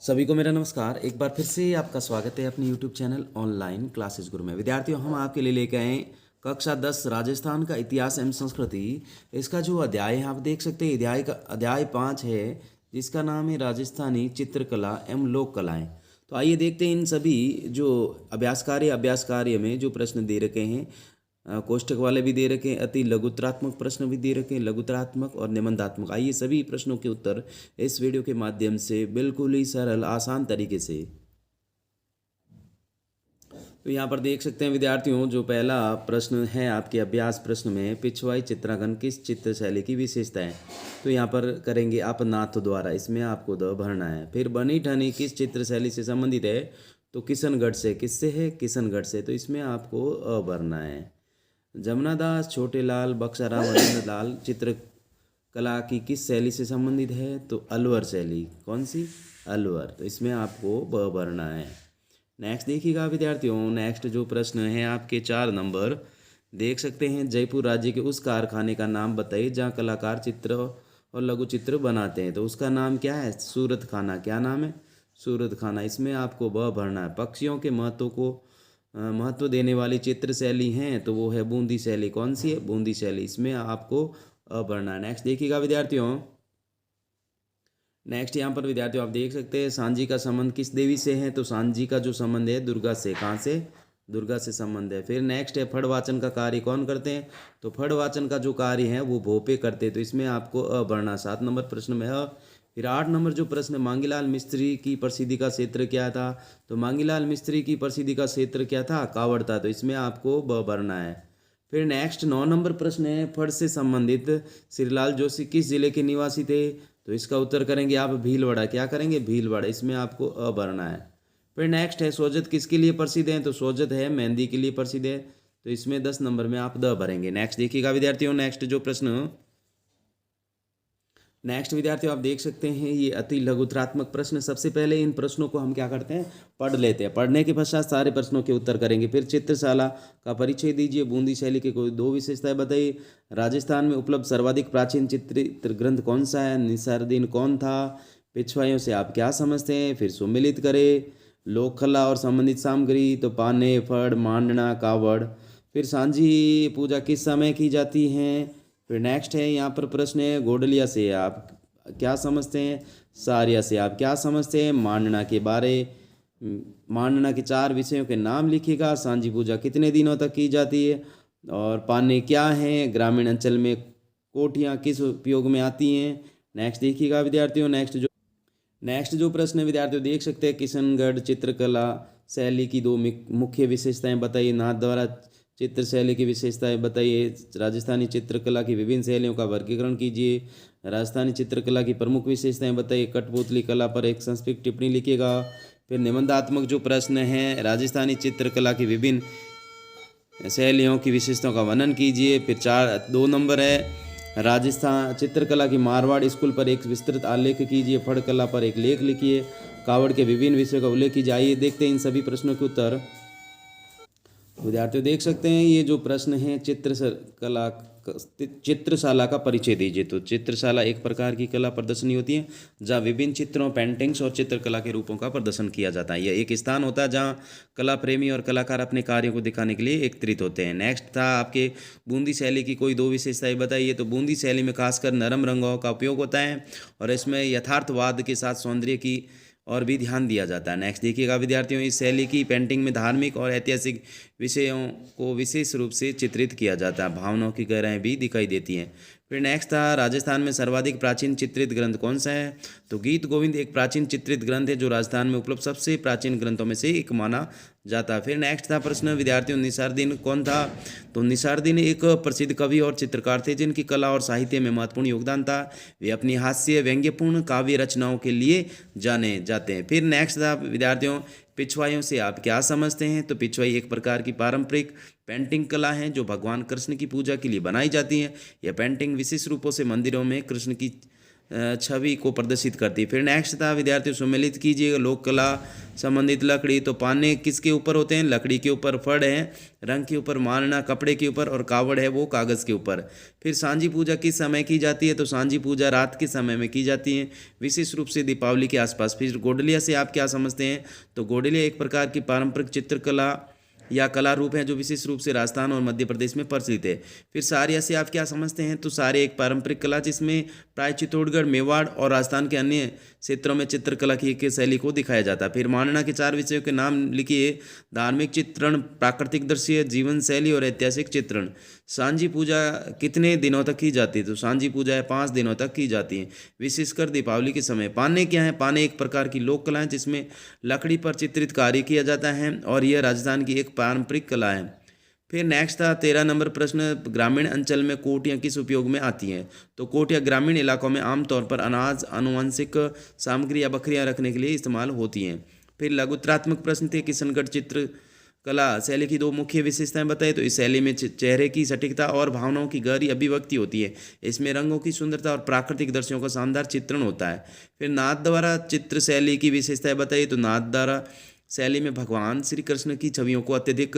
सभी को मेरा नमस्कार। एक बार फिर से आपका स्वागत है अपने YouTube चैनल ऑनलाइन क्लासेस गुरु में। विद्यार्थियों, हम आपके लिए लेके आए हैं कक्षा 10 राजस्थान का इतिहास एवं संस्कृति। इसका जो अध्याय है आप देख सकते हैं, अध्याय 5 है, जिसका नाम है राजस्थानी चित्रकला एवं लोक कलाएँ। तो आइए देखते हैं इन सभी जो अभ्यास कार्य में जो प्रश्न दे रखे हैं। कोष्ठक वाले भी दे रखे हैं, अति लघुत्रात्मक प्रश्न भी दे रखे हैं, लघुत्रात्मक और निबंधात्मक। आइए सभी प्रश्नों के उत्तर इस वीडियो के माध्यम से बिल्कुल ही सरल आसान तरीके से। तो यहाँ पर देख सकते हैं विद्यार्थियों, जो पहला प्रश्न है आपके अभ्यास प्रश्न में, पिछवाई चित्रांकन किस चित्र शैली की विशेषता है। तो यहाँ पर करेंगे आप नाथ द्वारा, इसमें आपको द भरना है। फिर बनी ठनी किस चित्र शैली से संबंधित है, तो किशनगढ़ से। किससे है? किशनगढ़ से, तो इसमें आपको अ भरना है। जमुना दास, छोटे लाल, बक्साराम, हरेंद्र लाल चित्रकला की किस शैली से संबंधित है, तो अलवर शैली। कौन सी? अलवर, तो इसमें आपको ब भरना है। नेक्स्ट देखिएगा विद्यार्थियों, नेक्स्ट जो प्रश्न है आपके 4 नंबर, देख सकते हैं, जयपुर राज्य के उस कारखाने का नाम बताइए जहाँ कलाकार चित्र और लघु चित्र बनाते हैं। तो उसका नाम क्या है? सूरत खाना। क्या नाम है? सूरत खाना। इसमें आपको ब भरना है। पक्षियों के महत्व देने वाली चित्र शैली हैं, तो वो है बूंदी शैली। कौन सी है? बूंदी शैली। इसमें आपको अ भरना है। नेक्स्ट देखिएगा विद्यार्थियों, नेक्स्ट यहाँ पर विद्यार्थियों आप देख सकते हैं, सांझी का संबंध किस देवी से है, तो सांझी का जो संबंध है दुर्गा से। कहाँ से? दुर्गा से संबंध है। फिर नेक्स्ट है, फड़ वाचन का कार्य कौन करते हैं, तो फड़ वाचन का जो कार्य है वो भोपे करते हैं। तो इसमें आपको अ भरना। 7 नंबर प्रश्न में अ। फिर 8 नंबर जो प्रश्न है, मांगीलाल मिस्त्री की प्रसिद्धि का क्षेत्र क्या था, तो मांगीलाल मिस्त्री की प्रसिद्धि का क्षेत्र क्या था? कावड़ था। तो इसमें आपको ब भरना है। फिर नेक्स्ट 9 नंबर प्रश्न है, फड़ से संबंधित श्रीलाल जोशी किस जिले के निवासी थे, तो इसका उत्तर करेंगे आप भीलवाड़ा। क्या करेंगे? भीलवाड़ा। इसमें आपको अ भरना है। फिर नेक्स्ट है, सोजत किसके लिए प्रसिद्ध है, तो सोजत है मेहंदी के लिए प्रसिद्ध है। तो इसमें 10 नंबर में आप द भरेंगे। नेक्स्ट देखिएगा विद्यार्थियों, नेक्स्ट विद्यार्थियों आप देख सकते हैं, ये अति लघुत्रात्मक प्रश्न। सबसे पहले इन प्रश्नों को हम क्या करते हैं? पढ़ लेते हैं। पढ़ने के पश्चात सारे प्रश्नों के उत्तर करेंगे। फिर चित्रशाला का परिचय दीजिए। बूंदी शैली के कोई 2 विशेषताएं बताइए। राजस्थान में उपलब्ध सर्वाधिक प्राचीन चित्र ग्रंथ कौन सा है? निसारुद्दीन कौन था? पिछवाइयों से आप क्या समझते हैं? फिर सुमिलित करें। लोक कला और संबंधित सामग्री, तो पाने, फड़, मांडना, कावड़। फिर सांझी पूजा किस समय की जाती है। फिर नेक्स्ट है यहाँ पर प्रश्न है, गोडलिया से आप क्या समझते हैं? सारिया से आप क्या समझते हैं? मांडना के बारे मांडना के 4 विषयों के नाम लिखिएगा। सांझी पूजा कितने दिनों तक की जाती है, और पाने क्या हैं? ग्रामीण अंचल में कोठियाँ किस उपयोग में आती हैं। नेक्स्ट देखिएगा विद्यार्थियों, नेक्स्ट जो प्रश्न है विद्यार्थियों देख सकते हैं, किशनगढ़ चित्रकला शैली की 2 मुख्य विशेषताएं बताइए। नाथ द्वारा चित्र शैली की विशेषताएं बताइए। राजस्थानी चित्रकला की विभिन्न शैलियों का वर्गीकरण कीजिए। राजस्थानी चित्रकला की प्रमुख विशेषताएं बताइए। कठपुतली कला पर एक संक्षिप्त टिप्पणी लिखिएगा। फिर निबंधात्मक जो प्रश्न है, राजस्थानी चित्रकला की विभिन्न शैलियों की विशेषताओं का वर्णन कीजिए। फिर 2 नंबर है, राजस्थान चित्रकला की मारवाड़ स्कूल पर एक विस्तृत आलेख कीजिए। फड़ कला पर एक लेख लिखिए। कावड़ के विभिन्न विषयों का उल्लेख कीजिए। आइए देखते हैं इन सभी प्रश्नों के उत्तर। विद्यार्थियों देख सकते हैं, ये जो प्रश्न है, चित्रशाला का परिचय दीजिए। तो चित्रशाला एक प्रकार की कला प्रदर्शनी होती है जहाँ विभिन्न चित्रों, पेंटिंग्स और चित्रकला के रूपों का प्रदर्शन किया जाता है। यह एक स्थान होता है जहाँ कला प्रेमी और कलाकार अपने कार्यों को दिखाने के लिए एकत्रित होते हैं। नेक्स्ट था आपके, बूंदी शैली की कोई 2 विशेषताएं बताइए। तो बूंदी शैली में खासकर नरम रंगों का उपयोग होता है और इसमें यथार्थवाद के साथ सौंदर्य की और भी ध्यान दिया जाता है। नेक्स्ट देखिएगा विद्यार्थियों, इस शैली की पेंटिंग में धार्मिक और ऐतिहासिक विषयों को विशेष रूप से चित्रित किया जाता है। भावनाओं की गहराई भी दिखाई देती हैं। फिर नेक्स्ट था, राजस्थान में सर्वाधिक प्राचीन चित्रित ग्रंथ कौन सा है। तो गीत गोविंद एक प्राचीन चित्रित ग्रंथ है जो राजस्थान में उपलब्ध सबसे प्राचीन ग्रंथों में से एक माना जाता है। फिर नेक्स्ट था प्रश्न विद्यार्थियों, निसारुद्दीन कौन था। तो निसारुद्दीन एक प्रसिद्ध कवि और चित्रकार थे जिनकी कला और साहित्य में महत्वपूर्ण योगदान था। वे अपनी हास्य व्यंग्यपूर्ण काव्य रचनाओं के लिए जाने जाते हैं। फिर नेक्स्ट था विद्यार्थियों, पिछवाइयों से आप क्या समझते हैं। तो पिछवाई एक प्रकार की पारंपरिक पेंटिंग कला है जो भगवान कृष्ण की पूजा के लिए बनाई जाती है। यह पेंटिंग विशेष रूपों से मंदिरों में कृष्ण की छवि को प्रदर्शित करती है। फिर नेक्स्ट था विद्यार्थियों सम्मिलित कीजिए लोक कला संबंधित लकड़ी। तो पाने किसके ऊपर होते हैं? लकड़ी के ऊपर। फड़ है रंग के ऊपर। मानना कपड़े के ऊपर। और कावड़ है वो कागज़ के ऊपर। फिर सांझी पूजा किस समय की जाती है? तो सांझी पूजा रात के समय में की जाती है, विशेष रूप से दीपावली के आसपास। फिर गोडलिया से आप क्या समझते हैं? तो गोडलिया एक प्रकार की पारंपरिक चित्रकला या कला रूप है जो विशेष रूप से राजस्थान और मध्य प्रदेश में प्रचलित है। फिर सारिया से आप क्या समझते हैं? तो सारे एक पारंपरिक कला जिसमें प्राय चित्तौड़गढ़, मेवाड़ और राजस्थान के अन्य क्षेत्रों में चित्रकला की एक शैली को दिखाया जाता है। फिर मानना के 4 विषयों के नाम लिखिए। धार्मिक चित्रण, प्राकृतिक दृश्य, जीवन शैली और ऐतिहासिक चित्रण। सांझी पूजा कितने दिनों तक की जाती है? तो सांझी पूजा है 5 दिनों तक की जाती है, विशेषकर दीपावली के समय। पाने क्या है? पाने एक प्रकार की लोक कला है जिसमें लकड़ी पर चित्रित कार्य किया जाता है और यह राजस्थान की एक पारंपरिक कला है। फिर नेक्स्ट था 13 नंबर प्रश्न, ग्रामीण अंचल में कोटियाँ किस उपयोग में आती हैं? तो कोटियाँ ग्रामीण इलाकों में आमतौर पर अनाज, आनुवंशिक सामग्री या बकरियाँ रखने के लिए इस्तेमाल होती हैं। फिर लघुत्रात्मक प्रश्न थे, किशनगढ़ चित्र कला शैली की 2 मुख्य विशेषताएं बताइए। तो इस शैली में चेहरे की सटीकता और भावनाओं की गहरी अभिव्यक्ति होती है। इसमें रंगों की सुंदरता और प्राकृतिक दृश्यों का शानदार चित्रण होता है। फिर नाथद्वारा चित्र शैली की विशेषताएं बताइए। तो नाथद्वारा शैली में भगवान श्री कृष्ण की छवियों को अत्यधिक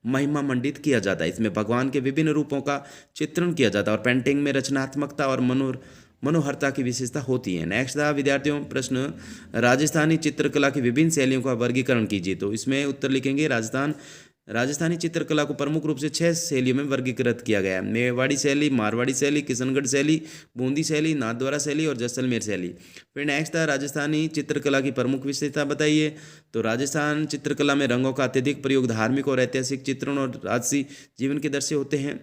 महिमा मंडित किया जाता है। इसमें भगवान के विभिन्न रूपों का चित्रण किया जाता है और पेंटिंग में रचनात्मकता और मनोहरता की विशेषता होती है। नेक्स्ट था विद्यार्थियों प्रश्न, राजस्थानी चित्रकला की विभिन्न शैलियों का वर्गीकरण कीजिए। तो इसमें उत्तर लिखेंगे राजस्थानी चित्रकला को प्रमुख रूप से 6 शैलियों में वर्गीकृत किया गया है। मेवाड़ी शैली, मारवाड़ी शैली, किशनगढ़ शैली, बूंदी शैली, नाथद्वारा शैली और जैसलमेर शैली। फिर नेक्स्ट था राजस्थानी चित्रकला की प्रमुख विशेषता बताइए। तो राजस्थान चित्रकला में रंगों का अत्यधिक प्रयोग, धार्मिक और ऐतिहासिक चित्रण और राजसी जीवन के दृश्य होते हैं।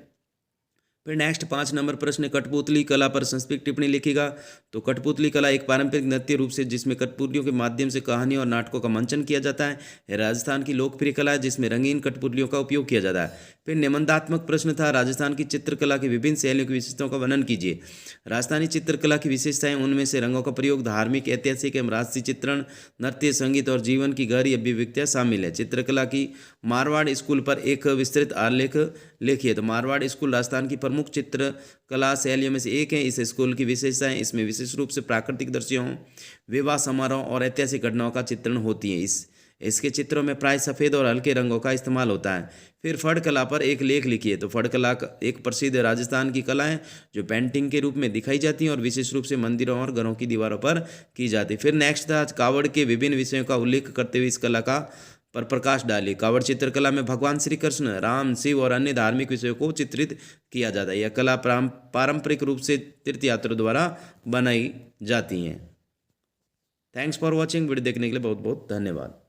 फिर नेक्स्ट 5 नंबर प्रश्न, कठपुतली कला पर संक्षिप्त टिप्पणी लिखिएगा। तो कठपुतली कला एक पारंपरिक नृत्य रूप से जिसमें कठपुतलियों के माध्यम से कहानी और नाटकों का मंचन किया जाता है। यह राजस्थान की लोकप्रिय कला है जिसमें रंगीन कठपुतलियों का उपयोग किया जाता है। फिर निबंधात्मक प्रश्न था, राजस्थान की चित्रकला की विभिन्न शैलियों की विशेषताओं का वर्णन कीजिए। राजस्थानी चित्रकला की विशेषताएं, उनमें से रंगों का प्रयोग, धार्मिक, ऐतिहासिक एवं राजसी चित्रण, नृत्य, संगीत और जीवन की गहरी अभिव्यक्तियां शामिल है। चित्रकला की मारवाड़ स्कूल पर एक विस्तृत आलेख लिखिए। तो मारवाड़ स्कूल राजस्थान की प्रमुख चित्रकला शैलियों में से एक है। इस स्कूल की विशेषताएं, इसमें विशेष रूप से प्राकृतिक दृश्यों, विवाह समारोह और ऐतिहासिक घटनाओं का चित्रण होती है। इसके चित्रों में प्राय सफ़ेद और हल्के रंगों का इस्तेमाल होता है। फिर फड़ कला पर एक लेख लिखिए। तो फड़ कला एक प्रसिद्ध राजस्थान की कला है जो पेंटिंग के रूप में दिखाई जाती है और विशेष रूप से मंदिरों और घरों की दीवारों पर की जाती है। फिर नेक्स्ट था, कावड़ के विभिन्न विषयों का उल्लेख करते हुए इस कला का पर प्रकाश डालिए। कावड़ चित्रकला में भगवान श्री कृष्ण, राम, शिव और अन्य धार्मिक विषयों को चित्रित किया जाता है। यह कला पारंपरिक रूप से तीर्थयात्रियों द्वारा बनाई जाती हैं। Thanks for watching. वीडियो देखने के लिए बहुत बहुत धन्यवाद।